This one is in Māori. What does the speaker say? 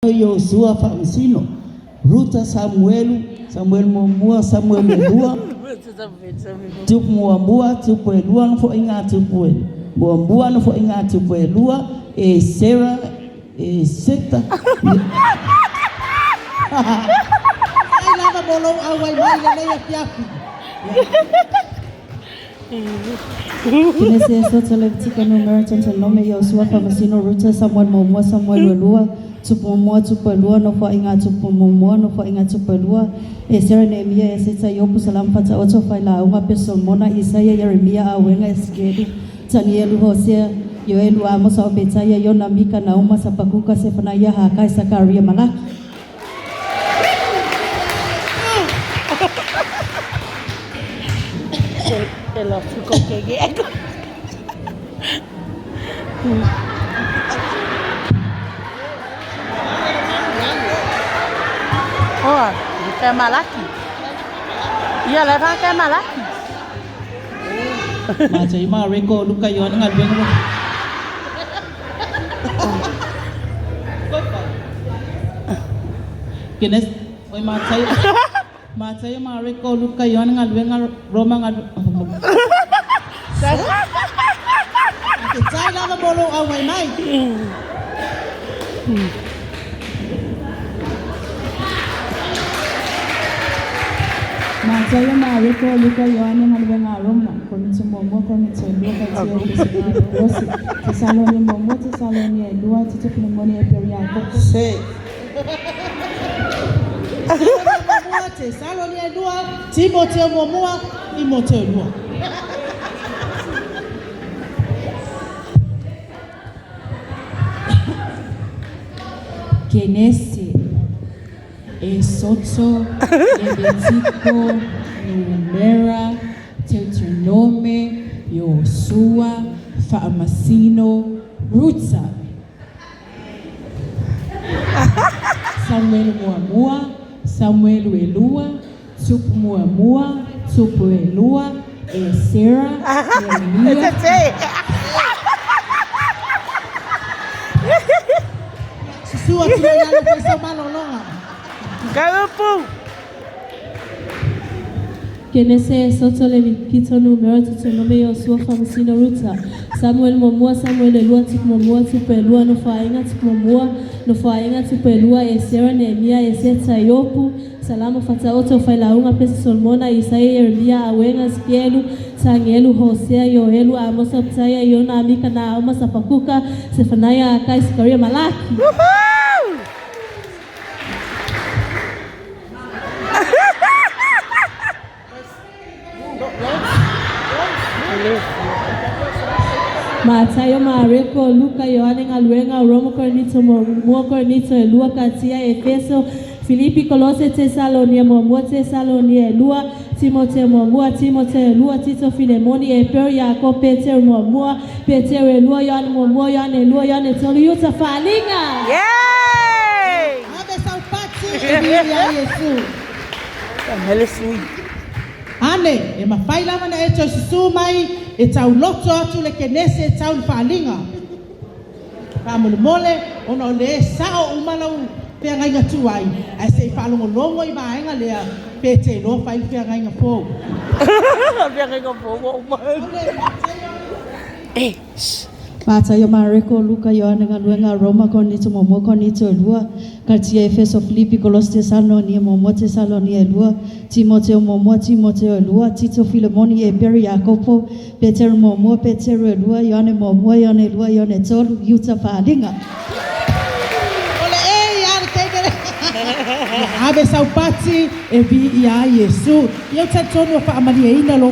Yosua Famsino, Ruta Samuel Momua, Samuel Melua, Tup Muambua, Tupueluan for Inga Tupuel, Muambuan for Inga Tupuelua, Sarah, Seta. I love a bolo away my Yapi. Kinese soto levitika numero tonto nome Yosua Famsino, Ruta Samuel Momua, Samuel Melua, Tupumua Tupelua no for Inga Tupumua no for Inga Tupelua, Sarah Nehemia Seta Yopu Salam Pata Oto Faila Uma Pesomona Isaiah Yeremia Awenga Eskedu Tanielu Hosea Yoelu Amos Obetaya Yona Mika Nauma Sapakuka Sefanaya Hakai Sakaria Malaki. Ela ficou quegueco. Ó, quer malaki? Ia levar quer malaki? Macam mana reko luka yon ngal benglo. Kines, oi macam mana reko luka yon ngal bengal Roma ngal. Saya nak bolo away mai. Macaya mariko luka yoane ngalwenga Roma komite momo komite luka tiyo Tesaloni momo Tesaloni edua tito pneumonia periaco. Sei. Tesaloni edua Timoteo momo Timoteo edua. Genese, Esoto, Levítico, Numera, Deuteronome, Yosua, Famsino, Ruta, Samuel Muamua, Samuel Elua, Tup Muamua, Tup Elua, Sarah, Nehemia. Sua tia yang pesa malolonga. Garupu. Genese Soto Levítico Numero Deuteronome Yosua Famsino Ruta Samuel Momua Samuel Elua Tup Momua Tup Elua no fainga Tup Momua no fainga Tup Elua Sarah Nehemia Seta Yopu Salamo Fataoto Failaunga Pesa Solmona Isaiah Yeremia Awenga Eskielu Tangelu Hosea Yoelu Amos Obtaya Yona Mika Nauma Sapakuka Sefanaya Akai Sakaria Malaki. Matayo Mariko Luka Yohane Ngalwenga Roma Cornito Mo Cornito Elua Katia Efeso Filipi Colose Tesalonia Momua Tesalonia Elua Timoteo Momua Timoteo Elua Tito Filemoni Eper Yakob Peter Momua Peter Elua Yohane Momua Yohane Elua Yohane Toliuta Falinga. Yay! Abe saupati Emilia Yesu. Melisui. Ane, e mafaila mana e tau sisu mai, e tau loto atu le kenese e tau whaalinga. Ka mole, ono le sao umalau pia ngai ngatu ai. Ai se whaalongo longo I maenga lea pete no whai pia ngai ngafo. Pia ngai ngafo, Eh, Matayo Mariko Luka Yohane Ngalwenga Roma Cornito Momo Cornito Elua Katia Efeso Filipi Colose Tesalonia Momo Tesalonia Elua Timoteo Momo Timoteo Elua Tito Filemoni Eberi Yakobo Peter Momo Peter Elua Yohane Momo Yohane Elua Yohane Tolu Yuta Falinga. Ole yar kegere. Abe saupati e vi ia Yesu. Yo tatono fa amalia ina lo